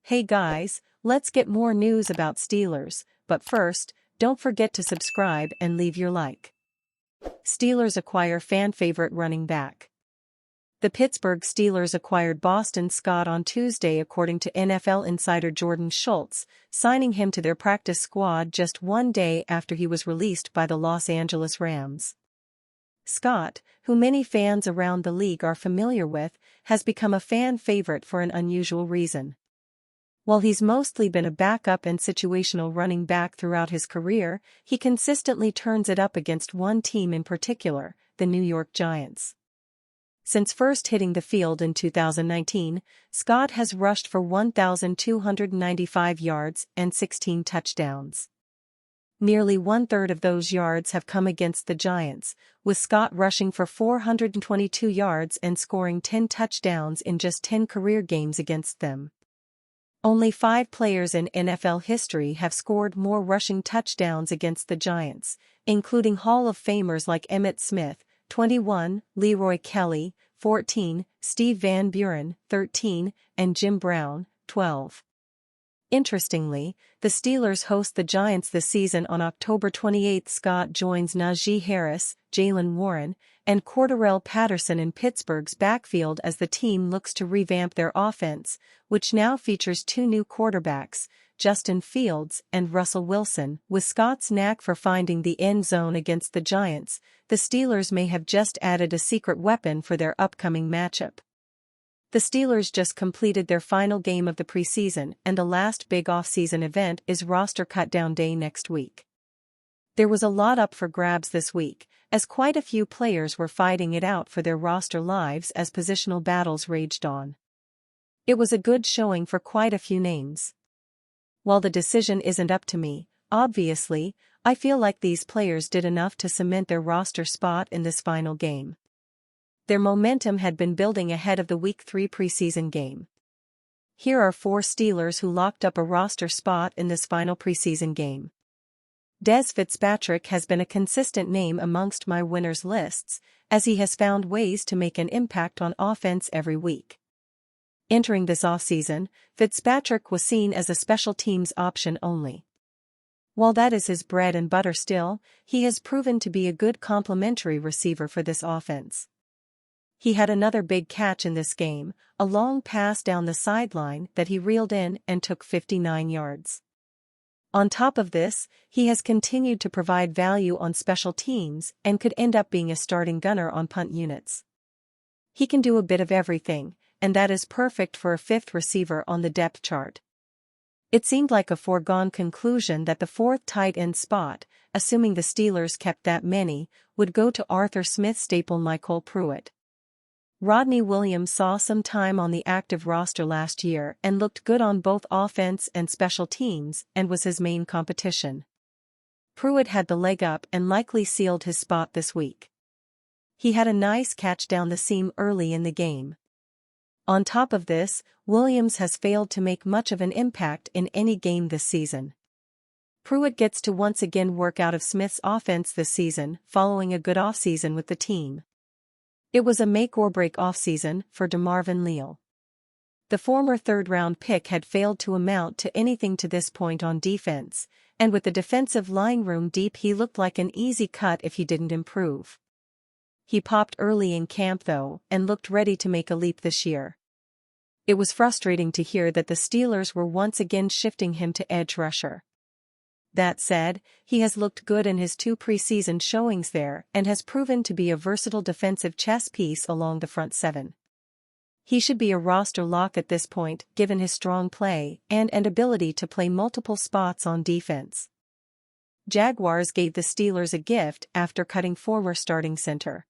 Hey guys, let's get more news about Steelers, but first, don't forget to subscribe and leave your like. Steelers acquire fan-favorite running back. The Pittsburgh Steelers acquired Boston Scott on Tuesday according to NFL insider Jordan Schultz, signing him to their practice squad just one day after he was released by the Los Angeles Rams. Scott, who many fans around the league are familiar with, has become a fan favorite for an unusual reason. While he's mostly been a backup and situational running back throughout his career, he consistently turns it up against one team in particular, the New York Giants. Since first hitting the field in 2019, Scott has rushed for 1,295 yards and 16 touchdowns. Nearly one-third of those yards have come against the Giants, with Scott rushing for 422 yards and scoring 10 touchdowns in just 10 career games against them. Only 5 players in NFL history have scored more rushing touchdowns against the Giants, including Hall of Famers like Emmitt Smith, 21, Leroy Kelly, 14, Steve Van Buren, 13, and Jim Brown, 12. Interestingly, the Steelers host the Giants this season on October 28. Scott joins Najee Harris, Jaylen Warren, and Cordarrelle Patterson in Pittsburgh's backfield as the team looks to revamp their offense, which now features 2 new quarterbacks, Justin Fields and Russell Wilson. With Scott's knack for finding the end zone against the Giants, the Steelers may have just added a secret weapon for their upcoming matchup. The Steelers just completed their final game of the preseason, and the last big off-season event is roster cut-down day next week. There was a lot up for grabs this week, as quite a few players were fighting it out for their roster lives as positional battles raged on. It was a good showing for quite a few names. While the decision isn't up to me, obviously, I feel like these players did enough to cement their roster spot in this final game. Their momentum had been building ahead of the Week 3 preseason game. Here are 4 Steelers who locked up a roster spot in this final preseason game. Dez Fitzpatrick has been a consistent name amongst my winners lists, as he has found ways to make an impact on offense every week. Entering this offseason, Fitzpatrick was seen as a special teams option only. While that is his bread and butter still, he has proven to be a good complementary receiver for this offense. He had another big catch in this game, a long pass down the sideline that he reeled in and took 59 yards. On top of this, he has continued to provide value on special teams and could end up being a starting gunner on punt units. He can do a bit of everything, and that is perfect for a 5th receiver on the depth chart. It seemed like a foregone conclusion that the 4th tight end spot, assuming the Steelers kept that many, would go to Arthur Smith staple MyCole Pruitt. Rodney Williams saw some time on the active roster last year and looked good on both offense and special teams and was his main competition. Pruitt had the leg up and likely sealed his spot this week. He had a nice catch down the seam early in the game. On top of this, Williams has failed to make much of an impact in any game this season. Pruitt gets to once again work out of Smith's offense this season following a good offseason with the team. It was a make-or-break offseason for DeMarvin Leal. The former 3rd-round pick had failed to amount to anything to this point on defense, and with the defensive line room deep he looked like an easy cut if he didn't improve. He popped early in camp though and looked ready to make a leap this year. It was frustrating to hear that the Steelers were once again shifting him to edge rusher. That said, he has looked good in his 2 preseason showings there and has proven to be a versatile defensive chess piece along the front 7. He should be a roster lock at this point given his strong play and ability to play multiple spots on defense. Jaguars gave the Steelers a gift after cutting former starting center.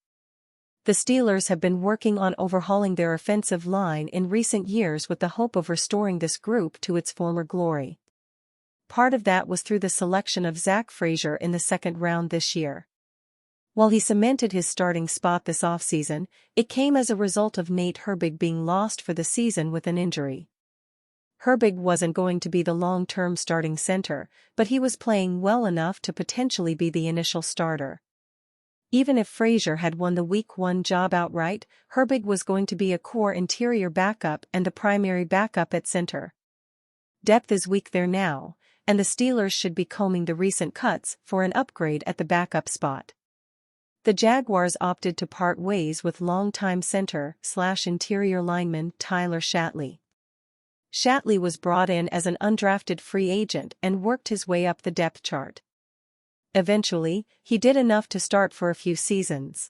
The Steelers have been working on overhauling their offensive line in recent years with the hope of restoring this group to its former glory. Part of that was through the selection of Zach Frazier in the 2nd round this year. While he cemented his starting spot this offseason, it came as a result of Nate Herbig being lost for the season with an injury. Herbig wasn't going to be the long-term starting center, but he was playing well enough to potentially be the initial starter. Even if Frazier had won the Week 1 job outright, Herbig was going to be a core interior backup and the primary backup at center. Depth is weak there now, and the Steelers should be combing the recent cuts for an upgrade at the backup spot. The Jaguars opted to part ways with longtime center/interior lineman Tyler Shatley. Shatley was brought in as an undrafted free agent and worked his way up the depth chart. Eventually, he did enough to start for a few seasons.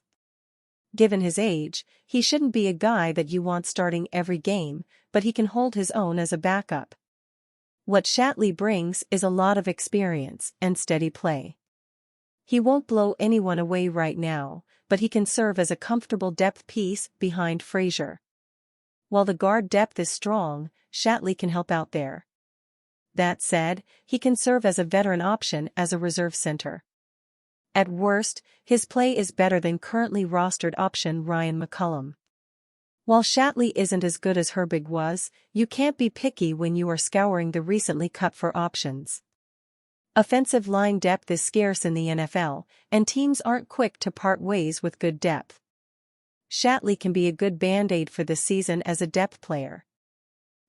Given his age, he shouldn't be a guy that you want starting every game, but he can hold his own as a backup. What Shatley brings is a lot of experience and steady play. He won't blow anyone away right now, but he can serve as a comfortable depth piece behind Frazier. While the guard depth is strong, Shatley can help out there. That said, he can serve as a veteran option as a reserve center. At worst, his play is better than currently rostered option Ryan McCollum. While Shatley isn't as good as Herbig was, you can't be picky when you are scouring the recently cut for options. Offensive line depth is scarce in the NFL, and teams aren't quick to part ways with good depth. Shatley can be a good band-aid for this season as a depth player.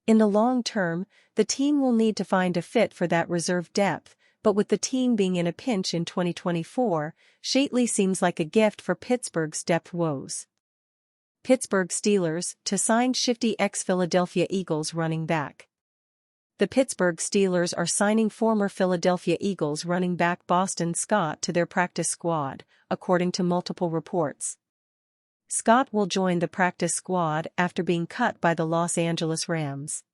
In the long term, the team will need to find a fit for that reserve depth, but with the team being in a pinch in 2024, Shatley seems like a gift for Pittsburgh's depth woes. Pittsburgh Steelers to sign shifty ex-Philadelphia Eagles running back. The Pittsburgh Steelers are signing former Philadelphia Eagles running back Boston Scott to their practice squad, according to multiple reports. Scott will join the practice squad after being cut by the Los Angeles Rams.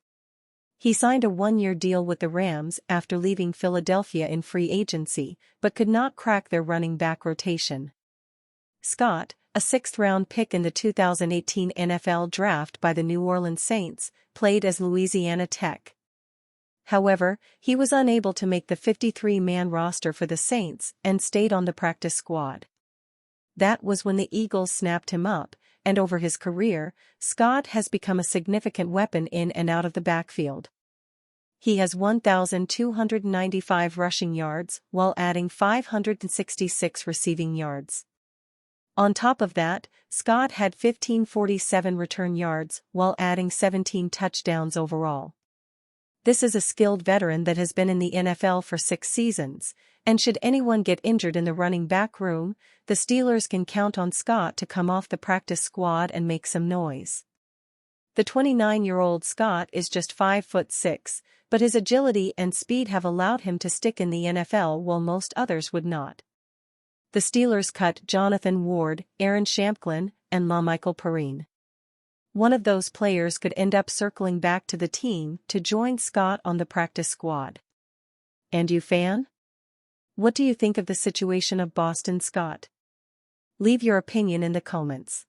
He signed a one-year deal with the Rams after leaving Philadelphia in free agency, but could not crack their running back rotation. Scott, a sixth-round pick in the 2018 NFL Draft by the New Orleans Saints, played as Louisiana Tech. However, he was unable to make the 53-man roster for the Saints and stayed on the practice squad. That was when the Eagles snapped him up, and over his career, Scott has become a significant weapon in and out of the backfield. He has 1,295 rushing yards while adding 566 receiving yards. On top of that, Scott had 1,547 return yards while adding 17 touchdowns overall. This is a skilled veteran that has been in the NFL for 6 seasons, and should anyone get injured in the running back room, the Steelers can count on Scott to come off the practice squad and make some noise. The 29-year-old Scott is just 5'6", but his agility and speed have allowed him to stick in the NFL while most others would not. The Steelers cut Jonathan Ward, Aaron Shamklin, and LaMichael Perrine. One of those players could end up circling back to the team to join Scott on the practice squad. And you, fan? What do you think of the situation of Boston Scott? Leave your opinion in the comments.